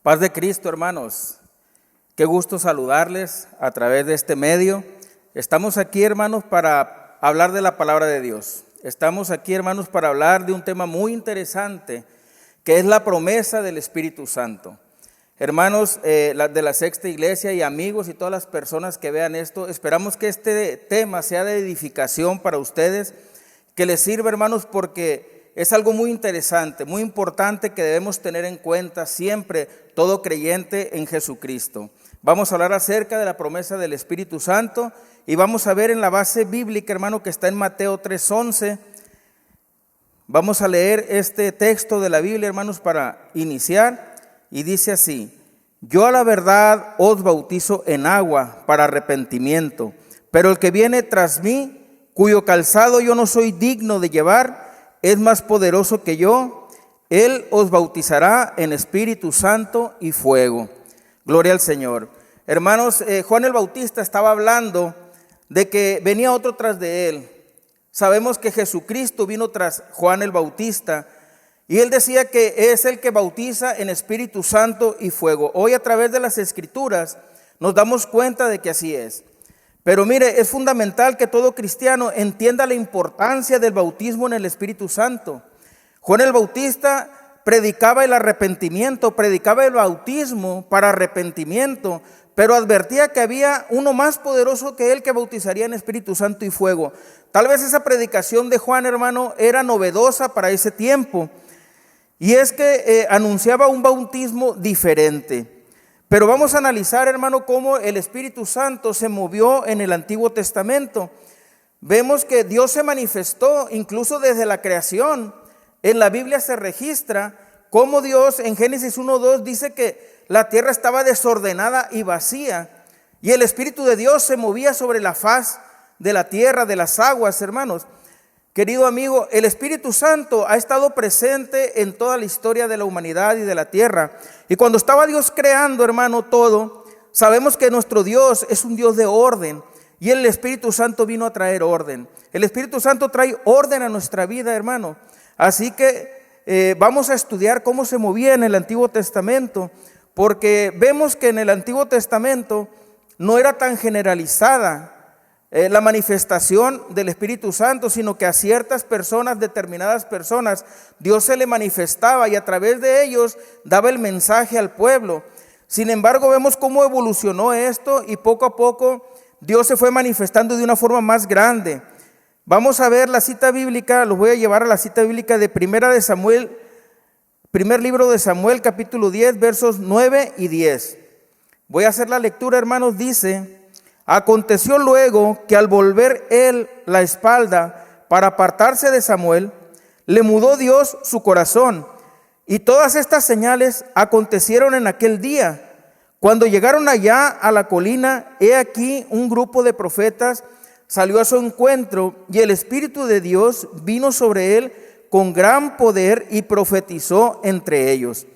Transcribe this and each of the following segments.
Paz de Cristo, hermanos. Qué gusto saludarles a través de este medio. Estamos aquí, hermanos, para hablar de la palabra de Dios. Estamos aquí, hermanos, para hablar de un tema muy interesante, que es la promesa del Espíritu Santo. Hermanos de la Sexta Iglesia y amigos y todas las personas que vean esto, esperamos que este tema sea de edificación para ustedes, que les sirva, hermanos, porque es algo muy interesante, muy importante que debemos tener en cuenta siempre todo creyente en Jesucristo. Vamos a hablar acerca de la promesa del Espíritu Santo y vamos a ver en la base bíblica, hermano, que está en Mateo 3:11. Vamos a leer este texto de la Biblia, hermanos, para iniciar, y dice así: yo a la verdad os bautizo en agua para arrepentimiento, pero el que viene tras mí, cuyo calzado yo no soy digno de llevar, es más poderoso que yo. Él os bautizará en Espíritu Santo y fuego. Gloria al Señor. Hermanos, Juan el Bautista estaba hablando de que venía otro tras de él. Sabemos que Jesucristo vino tras Juan el Bautista y él decía que es el que bautiza en Espíritu Santo y fuego. Hoy, a través de las Escrituras, nos damos cuenta de que así es. Pero mire, es fundamental que todo cristiano entienda la importancia del bautismo en el Espíritu Santo. Juan el Bautista predicaba el arrepentimiento, predicaba el bautismo para arrepentimiento, pero advertía que había uno más poderoso que él que bautizaría en Espíritu Santo y fuego. Tal vez esa predicación de Juan, hermano, era novedosa para ese tiempo, y es que anunciaba un bautismo diferente. Pero vamos a analizar, hermano, cómo el Espíritu Santo se movió en el Antiguo Testamento. Vemos que Dios se manifestó incluso desde la creación. En la Biblia se registra cómo Dios en Génesis 1:2 dice que la tierra estaba desordenada y vacía, y el Espíritu de Dios se movía sobre la faz de la tierra, de las aguas, hermanos. Querido amigo, el Espíritu Santo ha estado presente en toda la historia de la humanidad y de la tierra. Y cuando estaba Dios creando, hermano, todo, sabemos que nuestro Dios es un Dios de orden. Y el Espíritu Santo vino a traer orden. El Espíritu Santo trae orden a nuestra vida, hermano. Así que vamos a estudiar cómo se movía en el Antiguo Testamento, porque vemos que en el Antiguo Testamento no era tan generalizada la manifestación del Espíritu Santo, sino que a ciertas personas, determinadas personas, Dios se le manifestaba y a través de ellos daba el mensaje al pueblo. Sin embargo, vemos cómo evolucionó esto y poco a poco Dios se fue manifestando de una forma más grande. Vamos a ver la cita bíblica, los voy a llevar a la cita bíblica de Primera de Samuel, primer libro de Samuel, capítulo 10, versos 9 y 10. Voy a hacer la lectura, hermanos. Dice: aconteció luego que al volver él la espalda para apartarse de Samuel, le mudó Dios su corazón. Y todas estas señales acontecieron en aquel día. Cuando llegaron allá a la colina, he aquí un grupo de profetas salió a su encuentro, y el Espíritu de Dios vino sobre él con gran poder y profetizó entre ellos.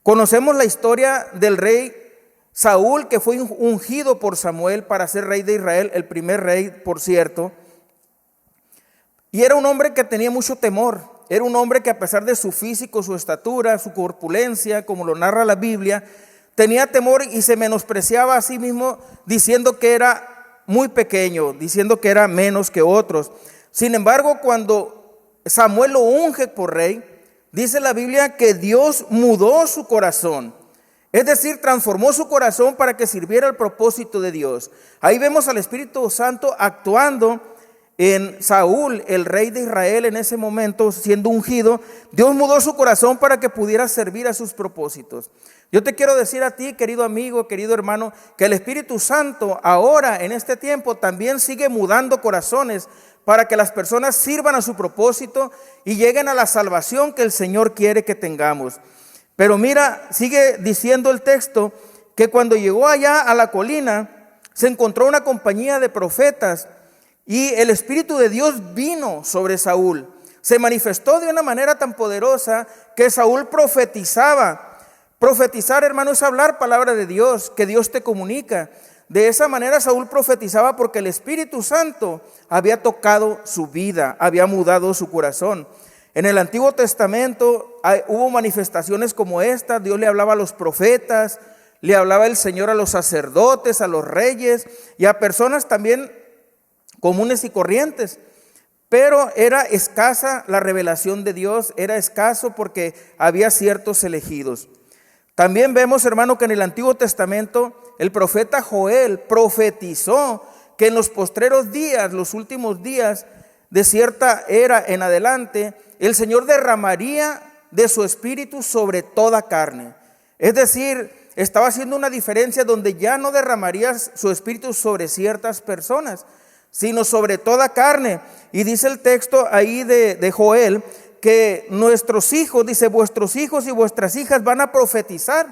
Conocemos la historia del rey Saúl, que fue ungido por Samuel para ser rey de Israel, el primer rey, por cierto. Y era un hombre que tenía mucho temor. Era un hombre que, a pesar de su físico, su estatura, su corpulencia, como lo narra la Biblia, tenía temor y se menospreciaba a sí mismo, diciendo que era muy pequeño, diciendo que era menos que otros. Sin embargo, cuando Samuel lo unge por rey, dice la Biblia que Dios mudó su corazón. Es decir, transformó su corazón para que sirviera al propósito de Dios. Ahí vemos al Espíritu Santo actuando en Saúl, el rey de Israel en ese momento, siendo ungido. Dios mudó su corazón para que pudiera servir a sus propósitos. Yo te quiero decir a ti, querido amigo, querido hermano, que el Espíritu Santo ahora, en este tiempo, también sigue mudando corazones para que las personas sirvan a su propósito y lleguen a la salvación que el Señor quiere que tengamos. Pero mira, sigue diciendo el texto que cuando llegó allá a la colina, se encontró una compañía de profetas y el Espíritu de Dios vino sobre Saúl. Se manifestó de una manera tan poderosa que Saúl profetizaba. Profetizar, hermano, es hablar palabra de Dios, que Dios te comunica. De esa manera Saúl profetizaba porque el Espíritu Santo había tocado su vida, había mudado su corazón. En el Antiguo Testamento hubo manifestaciones como esta. Dios le hablaba a los profetas, le hablaba el Señor a los sacerdotes, a los reyes y a personas también comunes y corrientes. Pero era escasa la revelación de Dios, era escaso porque había ciertos elegidos. También vemos, hermano, que en el Antiguo Testamento el profeta Joel profetizó que en los postreros días, los últimos días de cierta era en adelante, el Señor derramaría de su espíritu sobre toda carne. Es decir, estaba haciendo una diferencia donde ya no derramaría su espíritu sobre ciertas personas, sino sobre toda carne. Y dice el texto ahí de Joel que nuestros hijos, dice, vuestros hijos y vuestras hijas van a profetizar.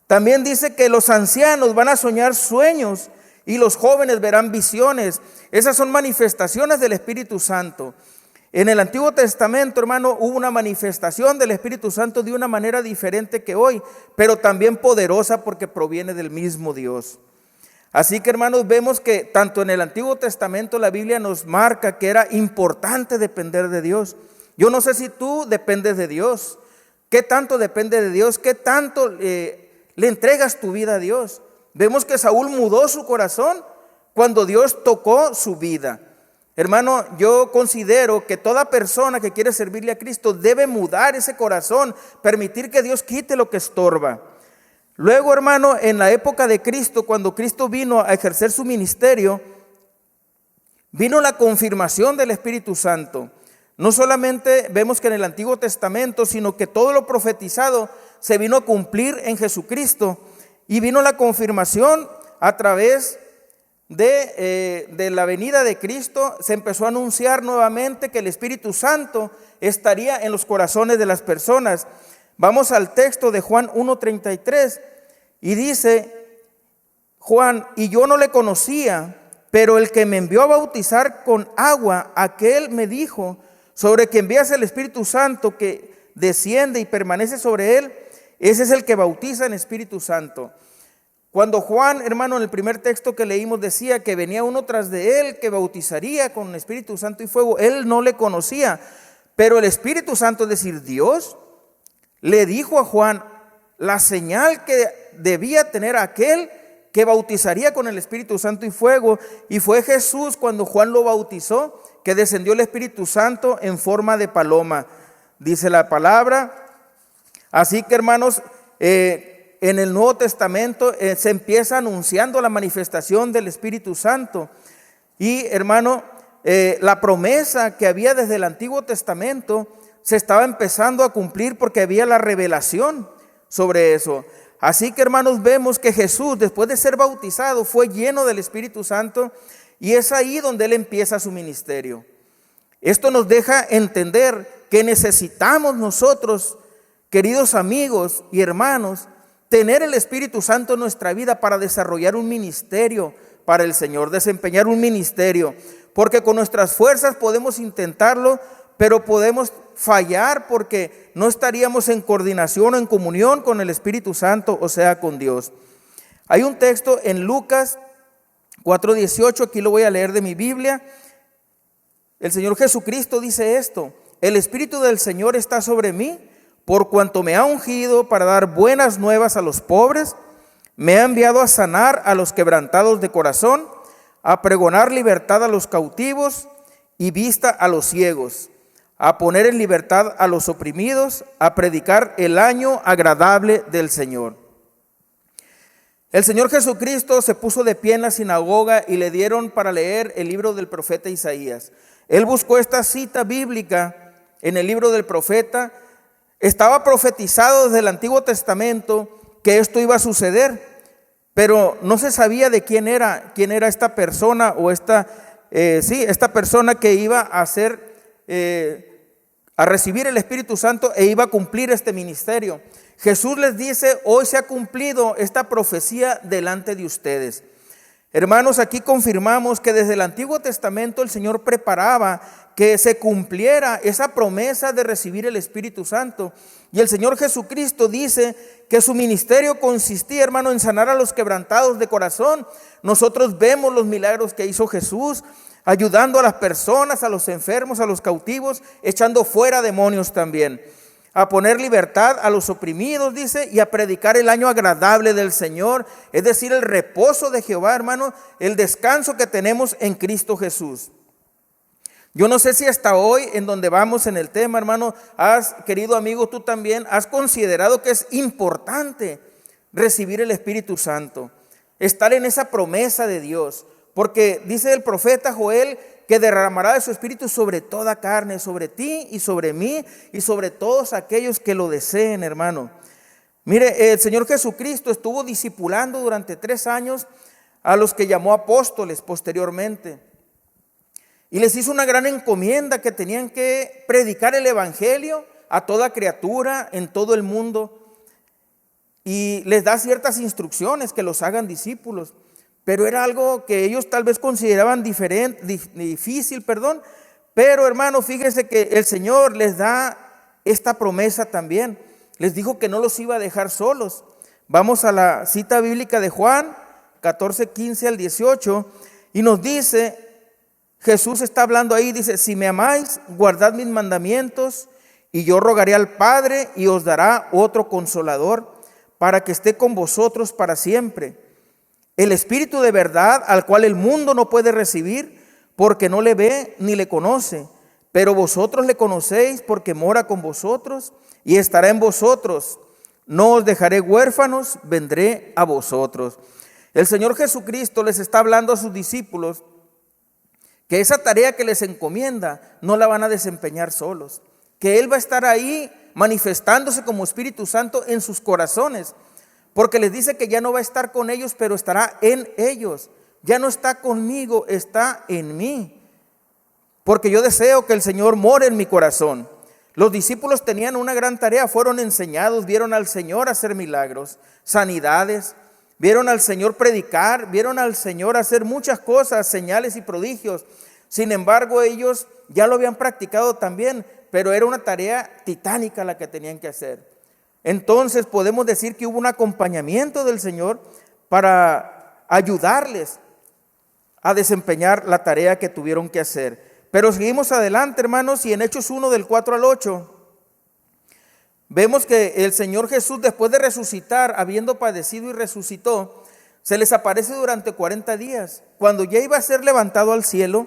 También dice que los ancianos van a soñar sueños y los jóvenes verán visiones. Esas son manifestaciones del Espíritu Santo. En el Antiguo Testamento, hermano, hubo una manifestación del Espíritu Santo de una manera diferente que hoy, pero también poderosa porque proviene del mismo Dios. Así que, hermanos, vemos que tanto en el Antiguo Testamento la Biblia nos marca que era importante depender de Dios. Yo no sé si tú dependes de Dios. ¿Qué tanto depende de Dios? ¿Qué tanto le entregas tu vida a Dios? Vemos que Saúl mudó su corazón cuando Dios tocó su vida. Hermano, yo considero que toda persona que quiere servirle a Cristo debe mudar ese corazón, permitir que Dios quite lo que estorba. Luego, hermano, en la época de Cristo, cuando Cristo vino a ejercer su ministerio, vino la confirmación del Espíritu Santo. No solamente vemos que en el Antiguo Testamento, sino que todo lo profetizado se vino a cumplir en Jesucristo. Y vino la confirmación a través de la venida de Cristo. Se empezó a anunciar nuevamente que el Espíritu Santo estaría en los corazones de las personas. Vamos al texto de Juan 1:33 y dice Juan: y yo no le conocía, pero el que me envió a bautizar con agua, aquel me dijo: sobre quien envías el Espíritu Santo que desciende y permanece sobre él, ese es el que bautiza en Espíritu Santo. Cuando Juan, hermano, en el primer texto que leímos decía que venía uno tras de él que bautizaría con Espíritu Santo y fuego, él no le conocía, pero el Espíritu Santo, es decir, Dios, le dijo a Juan la señal que debía tener aquel que bautizaría con el Espíritu Santo y fuego, y fue Jesús cuando Juan lo bautizó, que descendió el Espíritu Santo en forma de paloma, dice la palabra. Así que, hermanos, en el Nuevo Testamento se empieza anunciando la manifestación del Espíritu Santo. Y, hermano, la promesa que había desde el Antiguo Testamento se estaba empezando a cumplir porque había la revelación sobre eso. Así que, hermanos, vemos que Jesús, después de ser bautizado, fue lleno del Espíritu Santo, y es ahí donde Él empieza su ministerio. Esto nos deja entender que necesitamos nosotros, queridos amigos y hermanos, tener el Espíritu Santo en nuestra vida para desarrollar un ministerio para el Señor, desempeñar un ministerio, porque con nuestras fuerzas podemos intentarlo, pero podemos fallar porque no estaríamos en coordinación o en comunión con el Espíritu Santo, o sea, con Dios. Hay un texto en Lucas 4:18, aquí lo voy a leer de mi Biblia. El Señor Jesucristo dice esto: el Espíritu del Señor está sobre mí, por cuanto me ha ungido para dar buenas nuevas a los pobres, me ha enviado a sanar a los quebrantados de corazón, a pregonar libertad a los cautivos y vista a los ciegos, a poner en libertad a los oprimidos, a predicar el año agradable del Señor. El Señor Jesucristo se puso de pie en la sinagoga y le dieron para leer el libro del profeta Isaías. Él buscó esta cita bíblica en el libro del profeta. Estaba profetizado desde el Antiguo Testamento que esto iba a suceder, pero no se sabía de quién era esta persona o esta persona que iba a a recibir el Espíritu Santo e iba a cumplir este ministerio. Jesús les dice: hoy se ha cumplido esta profecía delante de ustedes. Hermanos, aquí confirmamos que desde el Antiguo Testamento el Señor preparaba que se cumpliera esa promesa de recibir el Espíritu Santo. Y el Señor Jesucristo dice que su ministerio consistía, hermano, en sanar a los quebrantados de corazón. Nosotros vemos los milagros que hizo Jesús. ayudando a las personas, a los enfermos, a los cautivos, echando fuera demonios también, a poner libertad a los oprimidos, dice, y a predicar el año agradable del Señor, es decir, el reposo de Jehová, hermano, el descanso que tenemos en Cristo Jesús. Yo no sé si hasta hoy, en donde vamos en el tema, hermano, querido amigo, tú también has considerado que es importante recibir el Espíritu Santo, estar en esa promesa de Dios, porque dice el profeta Joel que derramará de su Espíritu sobre toda carne, sobre ti y sobre mí y sobre todos aquellos que lo deseen, hermano. Mire, el Señor Jesucristo estuvo discipulando durante 3 años a los que llamó apóstoles posteriormente. Y les hizo una gran encomienda que tenían que predicar el evangelio a toda criatura en todo el mundo. Y les da ciertas instrucciones que los hagan discípulos. Pero era algo que ellos tal vez consideraban difícil. Pero hermano, fíjese que el Señor les da esta promesa también. Les dijo que no los iba a dejar solos. Vamos a la cita bíblica de Juan 14, 15 al 18. Y nos dice... Jesús está hablando ahí, dice, si me amáis, guardad mis mandamientos, y yo rogaré al Padre y os dará otro consolador, para que esté con vosotros para siempre. El Espíritu de verdad, al cual el mundo no puede recibir, porque no le ve ni le conoce, pero vosotros le conocéis porque mora con vosotros y estará en vosotros. No os dejaré huérfanos, vendré a vosotros. El Señor Jesucristo les está hablando a sus discípulos que esa tarea que les encomienda no la van a desempeñar solos, que Él va a estar ahí manifestándose como Espíritu Santo en sus corazones, porque les dice que ya no va a estar con ellos, pero estará en ellos. Ya no está conmigo, está en mí, porque yo deseo que el Señor more en mi corazón. Los discípulos tenían una gran tarea, fueron enseñados, vieron al Señor hacer milagros, sanidades, vieron al Señor predicar, vieron al Señor hacer muchas cosas, señales y prodigios. Sin embargo, ellos ya lo habían practicado también, pero era una tarea titánica la que tenían que hacer. Entonces podemos decir que hubo un acompañamiento del Señor para ayudarles a desempeñar la tarea que tuvieron que hacer. Pero seguimos adelante, hermanos, y en Hechos 1 del 4 al 8... vemos que el Señor Jesús, después de resucitar, habiendo padecido y resucitó, se les aparece durante 40 días. Cuando ya iba a ser levantado al cielo,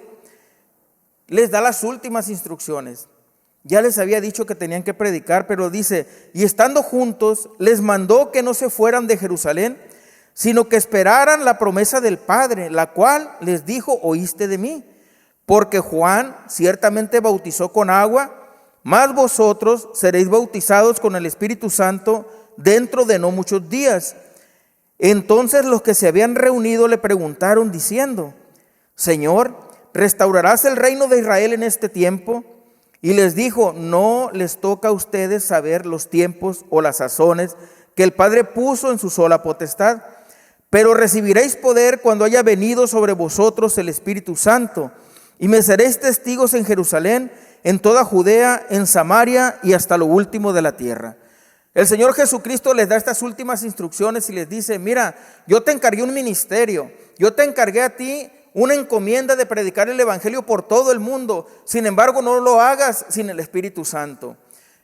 les da las últimas instrucciones. Ya les había dicho que tenían que predicar, pero dice, y estando juntos, les mandó que no se fueran de Jerusalén, sino que esperaran la promesa del Padre, la cual les dijo, oíste de mí. Porque Juan ciertamente bautizó con agua, mas vosotros seréis bautizados con el Espíritu Santo dentro de no muchos días. Entonces los que se habían reunido le preguntaron diciendo, Señor, ¿restaurarás el reino de Israel en este tiempo? Y les dijo, no les toca a ustedes saber los tiempos o las sazones que el Padre puso en su sola potestad, pero recibiréis poder cuando haya venido sobre vosotros el Espíritu Santo, y me seréis testigos en Jerusalén, en toda Judea, en Samaria y hasta lo último de la tierra. El Señor Jesucristo les da estas últimas instrucciones y les dice, mira, yo te encargué un ministerio, yo te encargué a ti una encomienda de predicar el evangelio por todo el mundo. Sin embargo, no lo hagas sin el Espíritu Santo.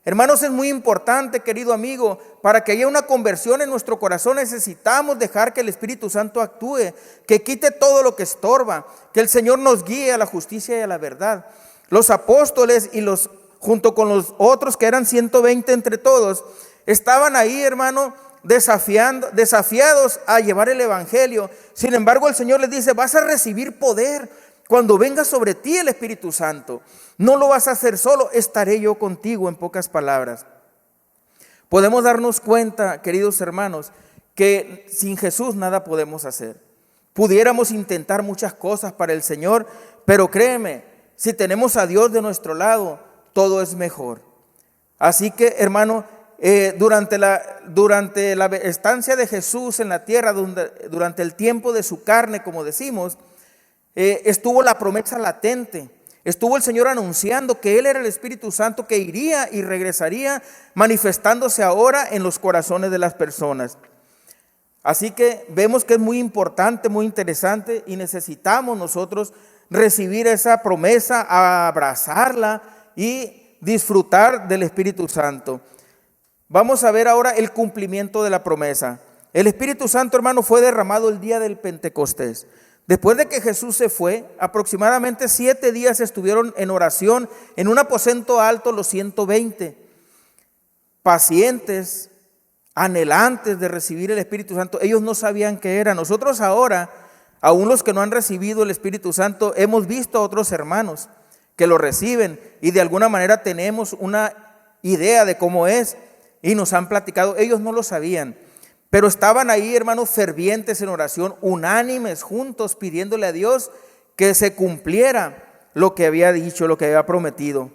Hermanos, es muy importante, querido amigo, para que haya una conversión en nuestro corazón necesitamos dejar que el Espíritu Santo actúe, que quite todo lo que estorba, que el Señor nos guíe a la justicia y a la verdad. Los apóstoles junto con los otros que eran 120 entre todos, estaban ahí, hermano, desafiados a llevar el evangelio. Sin embargo, el Señor les dice, vas a recibir poder cuando venga sobre ti el Espíritu Santo. No lo vas a hacer solo, estaré yo contigo, en pocas palabras. Podemos darnos cuenta, queridos hermanos, que sin Jesús nada podemos hacer. Pudiéramos intentar muchas cosas para el Señor, pero créeme, si tenemos a Dios de nuestro lado, todo es mejor. Así que, hermano, durante la estancia de Jesús en la tierra, durante el tiempo de su carne, como decimos, estuvo la promesa latente. Estuvo el Señor anunciando que Él era el Espíritu Santo que iría y regresaría manifestándose ahora en los corazones de las personas. Así que vemos que es muy importante, muy interesante y necesitamos nosotros recibir esa promesa, a abrazarla y disfrutar del Espíritu Santo. Vamos a ver ahora el cumplimiento de la promesa. El Espíritu Santo, hermano, fue derramado el día del Pentecostés. Después de que Jesús se fue, aproximadamente 7 días estuvieron en oración en un aposento alto los 120, pacientes, anhelantes de recibir el Espíritu Santo. Ellos no sabían qué era. Nosotros ahora, aún los que no han recibido el Espíritu Santo, hemos visto a otros hermanos que lo reciben y de alguna manera tenemos una idea de cómo es y nos han platicado. Ellos no lo sabían, pero estaban ahí, hermanos, fervientes en oración, unánimes, juntos, pidiéndole a Dios que se cumpliera lo que había dicho, lo que había prometido.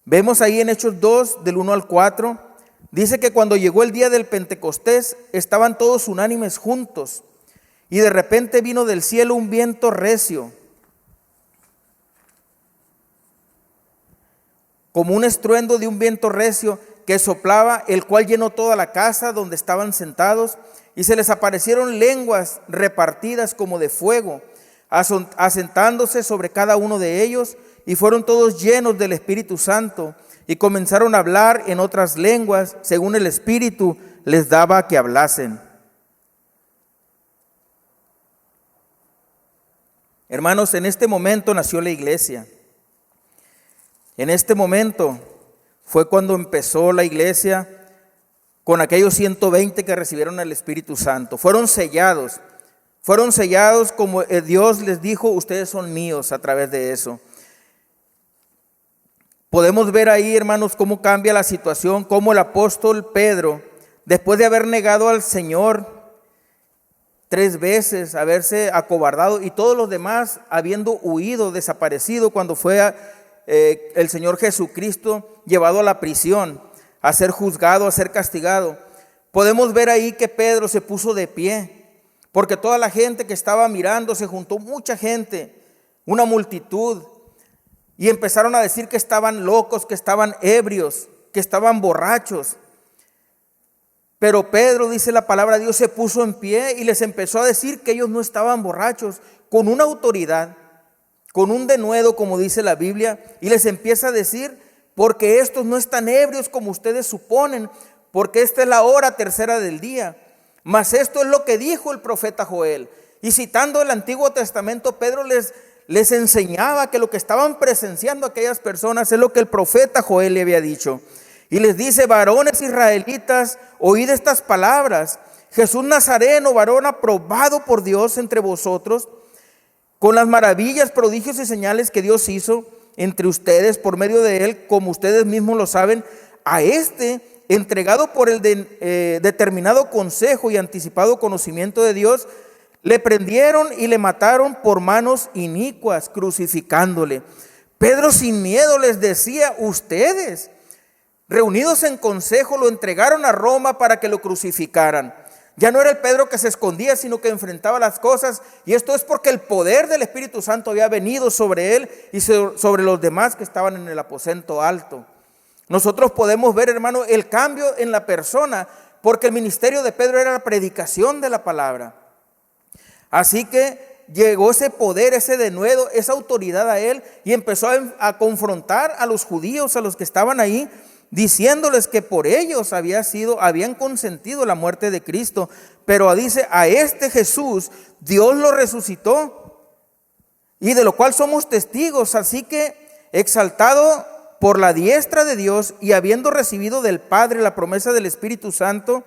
Vemos ahí en Hechos 2, del 1 al 4, dice que cuando llegó el día del Pentecostés, estaban todos unánimes juntos, y de repente vino del cielo un viento recio, como un estruendo de un viento recio que soplaba, el cual llenó toda la casa donde estaban sentados, y se les aparecieron lenguas repartidas como de fuego, asentándose sobre cada uno de ellos, y fueron todos llenos del Espíritu Santo, y comenzaron a hablar en otras lenguas, según el Espíritu les daba que hablasen. Hermanos, en este momento nació la iglesia. En este momento fue cuando empezó la iglesia con aquellos 120 que recibieron el Espíritu Santo. Fueron sellados como Dios les dijo, ustedes son míos a través de eso. Podemos ver ahí, hermanos, cómo cambia la situación, cómo el apóstol Pedro, después de haber negado al Señor 3 veces, haberse acobardado y todos los demás habiendo huido, desaparecido cuando fue el Señor Jesucristo llevado a la prisión, a ser juzgado, a ser castigado. Podemos ver ahí que Pedro se puso de pie, porque toda la gente que estaba mirando, se juntó mucha gente, una multitud, y empezaron a decir que estaban locos, que estaban ebrios, que estaban borrachos. Pero Pedro, dice la palabra de Dios, se puso en pie y les empezó a decir que ellos no estaban borrachos, con una autoridad, con un denuedo, como dice la Biblia, y les empieza a decir, porque estos no están ebrios como ustedes suponen, porque esta es la hora tercera del día. Mas esto es lo que dijo el profeta Joel. Y citando el Antiguo Testamento, Pedro les enseñaba que lo que estaban presenciando aquellas personas es lo que el profeta Joel le había dicho. Y les dice, varones israelitas, oíd estas palabras. Jesús Nazareno, varón aprobado por Dios entre vosotros, con las maravillas, prodigios y señales que Dios hizo entre ustedes por medio de él, como ustedes mismos lo saben, a este, entregado por el determinado consejo y anticipado conocimiento de Dios, le prendieron y le mataron por manos inicuas, crucificándole. Pedro sin miedo les decía, ustedes, reunidos en consejo, lo entregaron a Roma para que lo crucificaran. Ya no era el Pedro que se escondía, sino que enfrentaba las cosas. Y esto es porque el poder del Espíritu Santo había venido sobre él y sobre los demás que estaban en el aposento alto. Nosotros podemos ver, hermano, el cambio en la persona, porque el ministerio de Pedro era la predicación de la palabra. Así que llegó ese poder, ese denuedo, esa autoridad a él, y empezó a confrontar a los judíos, a los que estaban ahí, diciéndoles que por ellos habían consentido la muerte de Cristo. Pero dice, a este Jesús Dios lo resucitó, y de lo cual somos testigos. Así que, exaltado por la diestra de Dios y habiendo recibido del Padre la promesa del Espíritu Santo,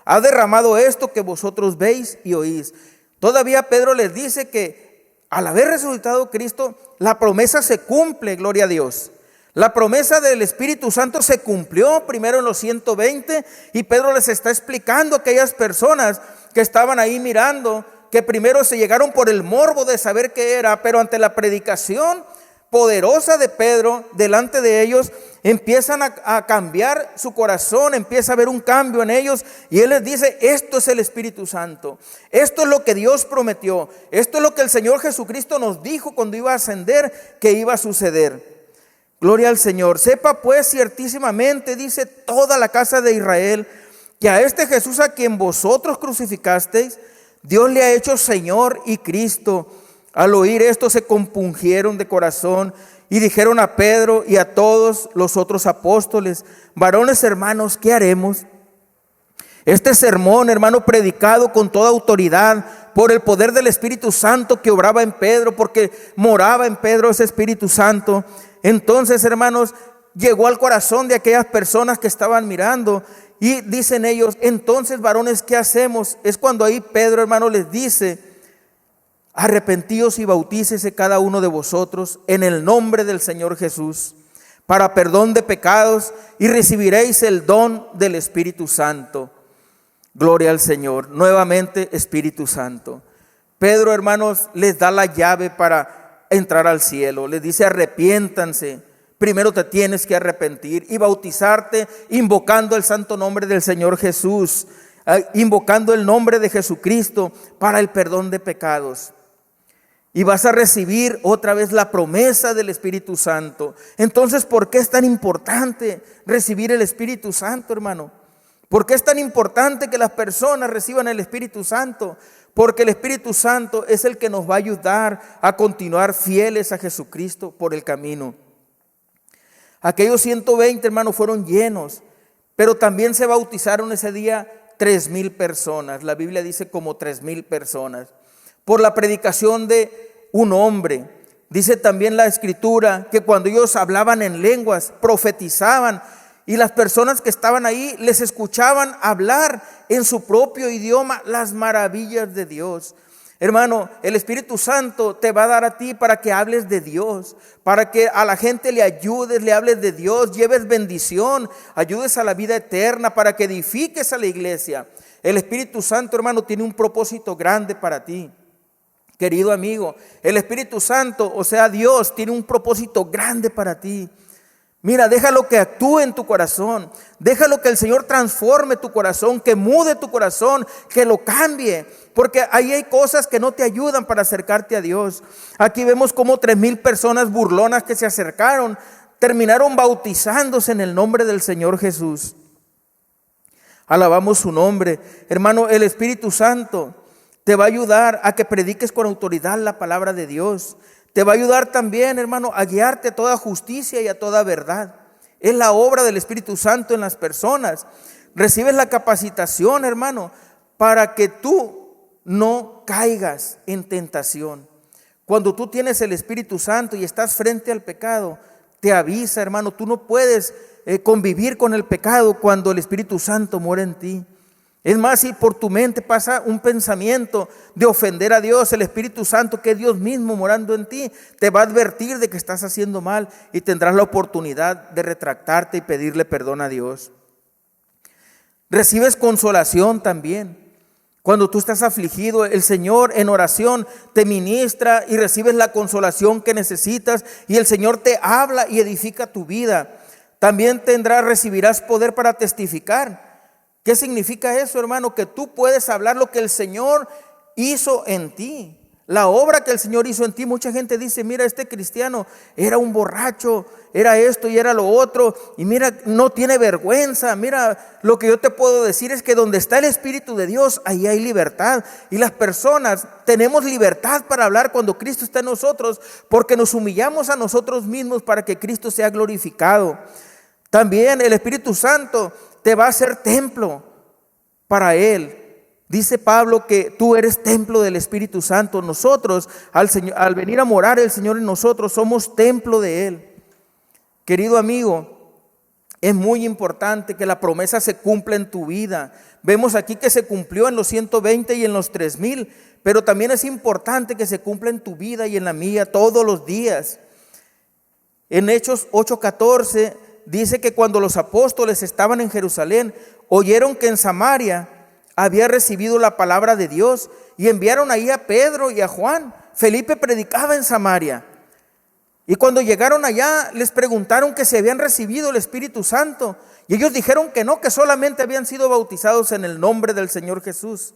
ha derramado esto que vosotros veis y oís. Todavía Pedro les dice que al haber resucitado Cristo, la promesa se cumple, gloria a Dios. La promesa del Espíritu Santo se cumplió primero en los 120, y Pedro les está explicando a aquellas personas que estaban ahí mirando, que primero se llegaron por el morbo de saber qué era, pero ante la predicación poderosa de Pedro delante de ellos, empiezan a cambiar su corazón, empieza a haber un cambio en ellos, y él les dice, esto es el Espíritu Santo, esto es lo que Dios prometió, esto es lo que el Señor Jesucristo nos dijo cuando iba a ascender que iba a suceder. Gloria al Señor. Sepa pues ciertísimamente, dice toda la casa de Israel, que a este Jesús a quien vosotros crucificasteis, Dios le ha hecho Señor y Cristo. Al oír esto se compungieron de corazón y dijeron a Pedro y a todos los otros apóstoles: varones hermanos, ¿qué haremos? Este sermón, hermano, predicado con toda autoridad por el poder del Espíritu Santo que obraba en Pedro, porque moraba en Pedro ese Espíritu Santo. Entonces, hermanos, llegó al corazón de aquellas personas que estaban mirando y dicen ellos: entonces, varones, ¿qué hacemos? Es cuando ahí Pedro, hermano, les dice: arrepentíos y bautícese cada uno de vosotros en el nombre del Señor Jesús para perdón de pecados y recibiréis el don del Espíritu Santo. Gloria al Señor. Nuevamente, Espíritu Santo. Pedro, hermanos, les da la llave para entrar al cielo. Les dice: arrepiéntanse. Primero te tienes que arrepentir y bautizarte invocando el santo nombre del Señor Jesús, invocando el nombre de Jesucristo para el perdón de pecados. Y vas a recibir otra vez la promesa del Espíritu Santo. Entonces, ¿por qué es tan importante recibir el Espíritu Santo, hermano? ¿Por qué es tan importante que las personas reciban el Espíritu Santo? Porque el Espíritu Santo es el que nos va a ayudar a continuar fieles a Jesucristo por el camino. Aquellos 120, hermanos, fueron llenos, pero también se bautizaron ese día 3,000 personas. La Biblia dice como 3,000 personas. Por la predicación de un hombre. Dice también la Escritura que cuando ellos hablaban en lenguas, profetizaban, y las personas que estaban ahí les escuchaban hablar en su propio idioma las maravillas de Dios. Hermano, el Espíritu Santo te va a dar a ti para que hables de Dios, para que a la gente le ayudes, le hables de Dios, lleves bendición, ayudes a la vida eterna, para que edifiques a la iglesia. El Espíritu Santo, hermano, tiene un propósito grande para ti. Querido amigo, el Espíritu Santo, o sea Dios, tiene un propósito grande para ti. Mira, déjalo que actúe en tu corazón, déjalo que el Señor transforme tu corazón, que mude tu corazón, que lo cambie, porque ahí hay cosas que no te ayudan para acercarte a Dios. Aquí vemos como 3,000 personas burlonas que se acercaron, terminaron bautizándose en el nombre del Señor Jesús. Alabamos su nombre. Hermano, el Espíritu Santo te va a ayudar a que prediques con autoridad la palabra de Dios. Te va a ayudar también, hermano, a guiarte a toda justicia y a toda verdad. Es la obra del Espíritu Santo en las personas. Recibes la capacitación, hermano, para que tú no caigas en tentación. Cuando tú tienes el Espíritu Santo y estás frente al pecado, te avisa, hermano, tú no puedes convivir con el pecado cuando el Espíritu Santo mora en ti. Es más, si por tu mente pasa un pensamiento de ofender a Dios, el Espíritu Santo, que es Dios mismo morando en ti, te va a advertir de que estás haciendo mal y tendrás la oportunidad de retractarte y pedirle perdón a Dios. Recibes consolación también. Cuando tú estás afligido, el Señor en oración te ministra y recibes la consolación que necesitas, y el Señor te habla y edifica tu vida. También recibirás poder para testificar. ¿Qué significa eso, hermano? Que tú puedes hablar lo que el Señor hizo en ti, la obra que el Señor hizo en ti. Mucha gente dice: mira, este cristiano era un borracho, era esto y era lo otro, y mira, no tiene vergüenza. Mira, lo que yo te puedo decir es que donde está el Espíritu de Dios, ahí hay libertad. Y las personas tenemos libertad para hablar cuando Cristo está en nosotros, porque nos humillamos a nosotros mismos para que Cristo sea glorificado. También el Espíritu Santo te va a hacer templo para Él. Dice Pablo que tú eres templo del Espíritu Santo. Nosotros, al venir a morar el Señor en nosotros, somos templo de Él. Querido amigo, es muy importante que la promesa se cumpla en tu vida. Vemos aquí que se cumplió en los 120 y en los 3,000, pero también es importante que se cumpla en tu vida y en la mía todos los días. En Hechos 8:14 dice que cuando los apóstoles estaban en Jerusalén, oyeron que en Samaria había recibido la palabra de Dios y enviaron ahí a Pedro y a Juan. Felipe predicaba en Samaria. Y cuando llegaron allá, les preguntaron que si habían recibido el Espíritu Santo. Y ellos dijeron que no, que solamente habían sido bautizados en el nombre del Señor Jesús.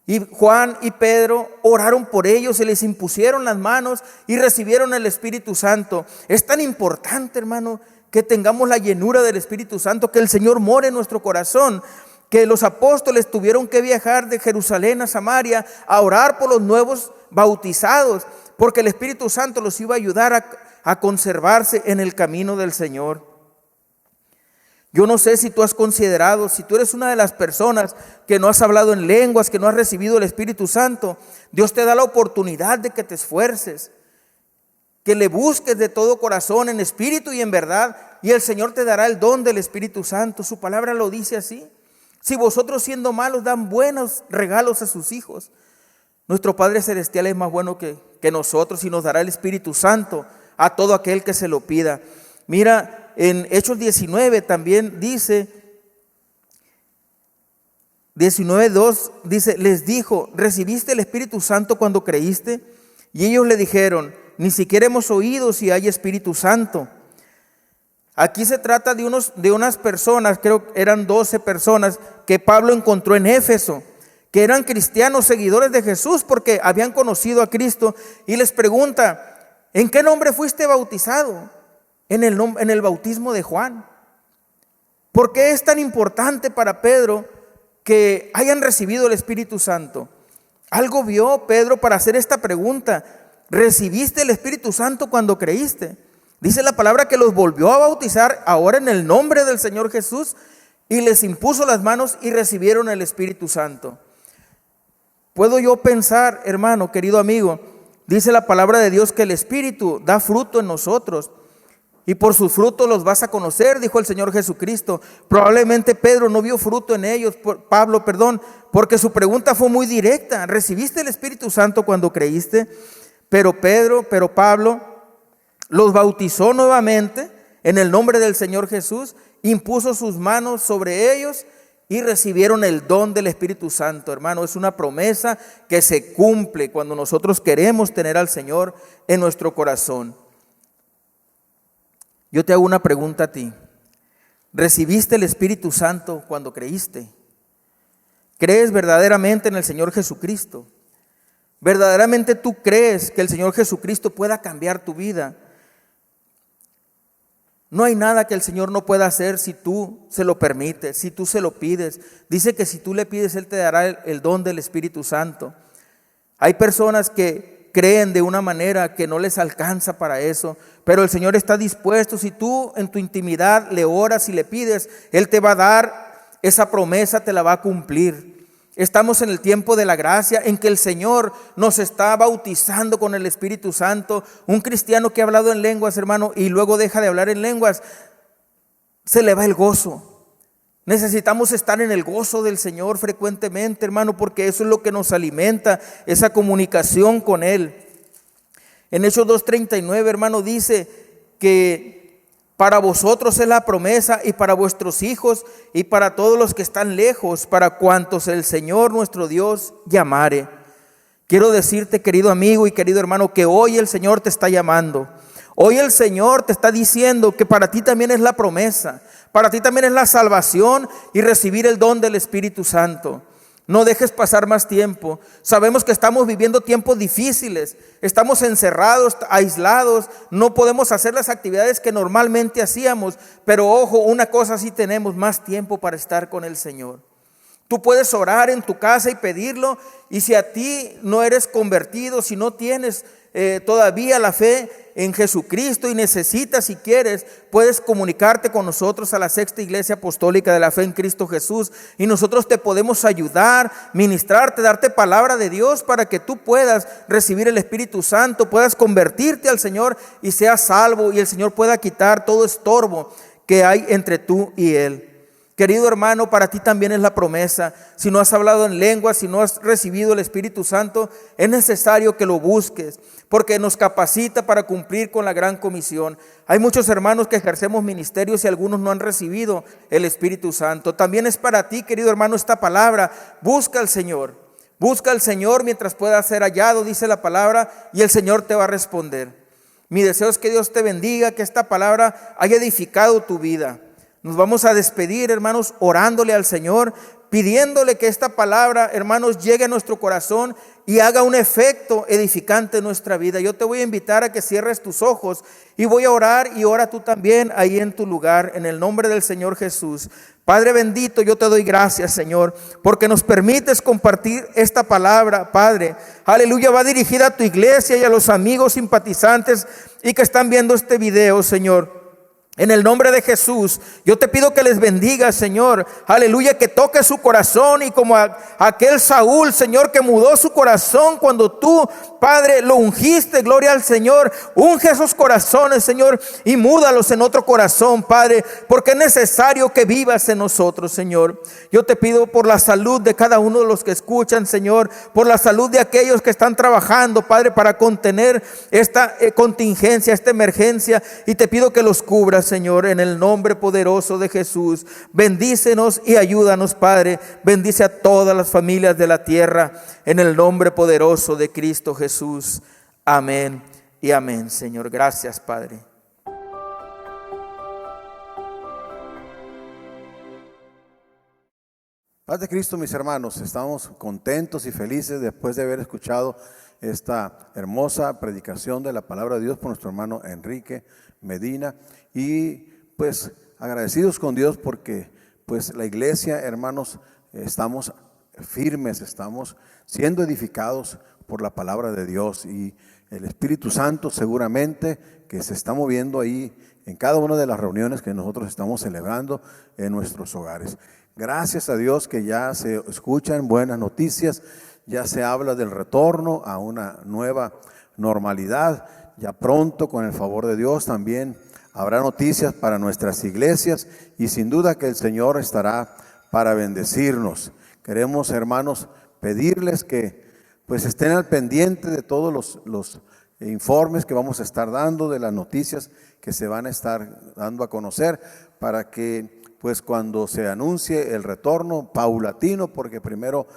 Y Juan y Pedro oraron por ellos, se les impusieron las manos y recibieron el Espíritu Santo. Es tan importante, hermano, que tengamos la llenura del Espíritu Santo, que el Señor more en nuestro corazón. que los apóstoles tuvieron que viajar de Jerusalén a Samaria a orar por los nuevos bautizados, porque el Espíritu Santo los iba a ayudar a conservarse en el camino del Señor. Yo no sé si tú has considerado, si tú eres una de las personas que no has hablado en lenguas, que no has recibido el Espíritu Santo, Dios te da la oportunidad de que te esfuerces, que le busques de todo corazón, en espíritu y en verdad, y el Señor te dará el don del Espíritu Santo. Su palabra lo dice así: si vosotros siendo malos dan buenos regalos a sus hijos, nuestro Padre Celestial es más bueno que nosotros y nos dará el Espíritu Santo a todo aquel que se lo pida. Mira, en Hechos 19 también dice, 19:2 dice, les dijo: ¿recibiste el Espíritu Santo cuando creíste? Y ellos le dijeron: ni siquiera hemos oído si hay Espíritu Santo. Aquí se trata de unas personas, creo que eran 12 personas que Pablo encontró en Éfeso, que eran cristianos, seguidores de Jesús, porque habían conocido a Cristo, y les pregunta: ¿en qué nombre fuiste bautizado? En el bautismo de Juan. ¿Por qué es tan importante para Pedro que hayan recibido el Espíritu Santo? Algo vio Pedro para hacer esta pregunta: ¿recibiste el Espíritu Santo cuando creíste? Dice la palabra que los volvió a bautizar ahora en el nombre del Señor Jesús, y les impuso las manos y recibieron el Espíritu Santo. Puedo yo pensar, hermano, querido amigo, dice la palabra de Dios que el Espíritu da fruto en nosotros, y por sus frutos los vas a conocer, dijo el Señor Jesucristo. Probablemente Pedro no vio fruto en ellos, Pablo, porque su pregunta fue muy directa: ¿recibiste el Espíritu Santo cuando creíste? Pero Pablo los bautizó nuevamente en el nombre del Señor Jesús, impuso sus manos sobre ellos y recibieron el don del Espíritu Santo. Hermano, es una promesa que se cumple cuando nosotros queremos tener al Señor en nuestro corazón. Yo te hago una pregunta a ti: ¿recibiste el Espíritu Santo cuando creíste? ¿Crees verdaderamente en el Señor Jesucristo? ¿Verdaderamente tú crees que el Señor Jesucristo pueda cambiar tu vida? No hay nada que el Señor no pueda hacer si tú se lo permites, si tú se lo pides. Dice que si tú le pides, Él te dará el don del Espíritu Santo. Hay personas que creen de una manera que no les alcanza para eso, pero el Señor está dispuesto. Si tú en tu intimidad le oras y le pides, Él te va a dar esa promesa, te la va a cumplir. Estamos en el tiempo de la gracia, en que el Señor nos está bautizando con el Espíritu Santo. Un cristiano que ha hablado en lenguas, hermano, y luego deja de hablar en lenguas, se le va el gozo. Necesitamos estar en el gozo del Señor frecuentemente, hermano, porque eso es lo que nos alimenta, esa comunicación con Él. En Hechos 2:39, hermano, dice que para vosotros es la promesa, y para vuestros hijos, y para todos los que están lejos, para cuantos el Señor nuestro Dios llamare. Quiero decirte, querido amigo y querido hermano, que hoy el Señor te está llamando. Hoy el Señor te está diciendo que para ti también es la promesa, para ti también es la salvación y recibir el don del Espíritu Santo. No dejes pasar más tiempo. Sabemos que estamos viviendo tiempos difíciles, estamos encerrados, aislados, no podemos hacer las actividades que normalmente hacíamos, pero ojo, una cosa sí tenemos: más tiempo para estar con el Señor. Tú puedes orar en tu casa y pedirlo, y si a ti no eres convertido, si no tienes todavía la fe en Jesucristo y necesitas, si quieres, puedes comunicarte con nosotros a la Sexta Iglesia Apostólica de la Fe en Cristo Jesús, y nosotros te podemos ayudar, ministrarte, darte palabra de Dios para que tú puedas recibir el Espíritu Santo, puedas convertirte al Señor y seas salvo, y el Señor pueda quitar todo estorbo que hay entre tú y Él. Querido hermano, para ti también es la promesa. Si no has hablado en lenguas, si no has recibido el Espíritu Santo, es necesario que lo busques, porque nos capacita para cumplir con la gran comisión. Hay muchos hermanos que ejercemos ministerios y algunos no han recibido el Espíritu Santo. También es para ti, querido hermano, esta palabra: busca al Señor. Busca al Señor mientras pueda ser hallado, dice la palabra, y el Señor te va a responder. Mi deseo es que Dios te bendiga, que esta palabra haya edificado tu vida. Nos vamos a despedir, hermanos, orándole al Señor, pidiéndole que esta palabra, hermanos, llegue a nuestro corazón y haga un efecto edificante en nuestra vida. Yo te voy a invitar a que cierres tus ojos y voy a orar, y ora tú también ahí en tu lugar, en el nombre del Señor Jesús. Padre bendito, yo te doy gracias, Señor, porque nos permites compartir esta palabra, Padre. Aleluya, va dirigida a tu iglesia y a los amigos simpatizantes y que están viendo este video, Señor. En el nombre de Jesús, yo te pido que les bendiga, Señor. Aleluya, que toque su corazón, y como aquel Saúl, Señor, que mudó su corazón cuando tú, Padre, lo ungiste. Gloria al Señor. Unge esos corazones, Señor, y múdalos en otro corazón, Padre, porque es necesario que vivas en nosotros, Señor. Yo te pido por la salud de cada uno de los que escuchan, Señor, por la salud de aquellos que están trabajando, Padre, para contener esta contingencia, esta emergencia, y te pido que los cubras, Señor, en el nombre poderoso de Jesús. Bendícenos y ayúdanos, Padre. Bendice a todas las familias de la tierra, en el nombre poderoso de Cristo Jesús. Amén y amén, Señor. Gracias, Padre. Paz de Cristo, mis hermanos. Estamos contentos y felices después de haber escuchado esta hermosa predicación de la palabra de Dios por nuestro hermano Enrique Medina, y pues agradecidos con Dios porque pues la iglesia, hermanos, estamos firmes, estamos siendo edificados por la palabra de Dios, y el Espíritu Santo seguramente que se está moviendo ahí en cada una de las reuniones que nosotros estamos celebrando en nuestros hogares. Gracias a Dios que ya se escuchan buenas noticias, ya se habla del retorno a una nueva normalidad. Ya pronto, con el favor de Dios, también habrá noticias para nuestras iglesias, y sin duda que el Señor estará para bendecirnos. Queremos, hermanos, pedirles que pues estén al pendiente de todos los informes que vamos a estar dando, de las noticias que se van a estar dando a conocer, para que pues cuando se anuncie el retorno paulatino, porque primero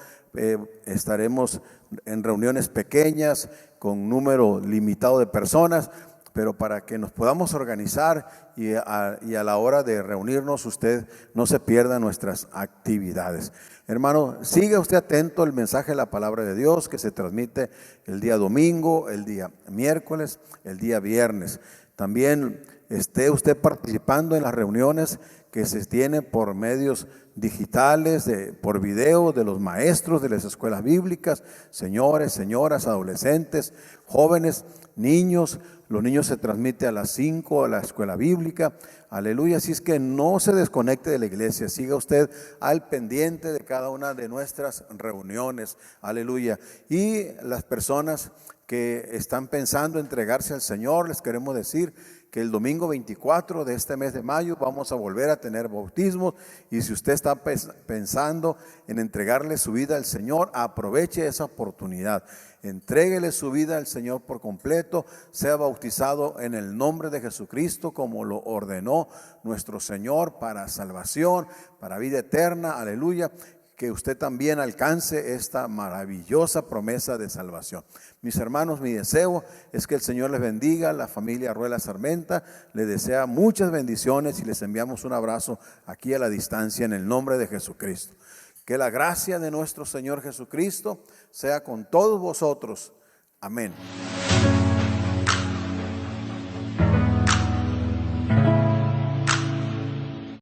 estaremos en reuniones pequeñas con número limitado de personas, pero para que nos podamos organizar y a la hora de reunirnos usted no se pierda nuestras actividades. Hermano, siga usted atento al mensaje de la palabra de Dios que se transmite el día domingo, el día miércoles, el día viernes. También esté usted participando en las reuniones que se tienen por medios digitales, por video, de los maestros de las escuelas bíblicas, señores, señoras, adolescentes, jóvenes, niños. Los niños se transmite a las 5 a la escuela bíblica. Aleluya. Así es que no se desconecte de la iglesia. Siga usted al pendiente de cada una de nuestras reuniones. Aleluya. Y las personas que están pensando entregarse al Señor, les queremos decir que el domingo 24 de este mes de mayo vamos a volver a tener bautismos, y si usted está pensando en entregarle su vida al Señor, aproveche esa oportunidad. Entréguele su vida al Señor por completo, sea bautizado en el nombre de Jesucristo como lo ordenó nuestro Señor, para salvación, para vida eterna. Aleluya. Que usted también alcance esta maravillosa promesa de salvación. Mis hermanos, mi deseo es que el Señor les bendiga. La familia Ruela Sarmenta le desea muchas bendiciones y les enviamos un abrazo aquí a la distancia en el nombre de Jesucristo. Que la gracia de nuestro Señor Jesucristo sea con todos vosotros. Amén.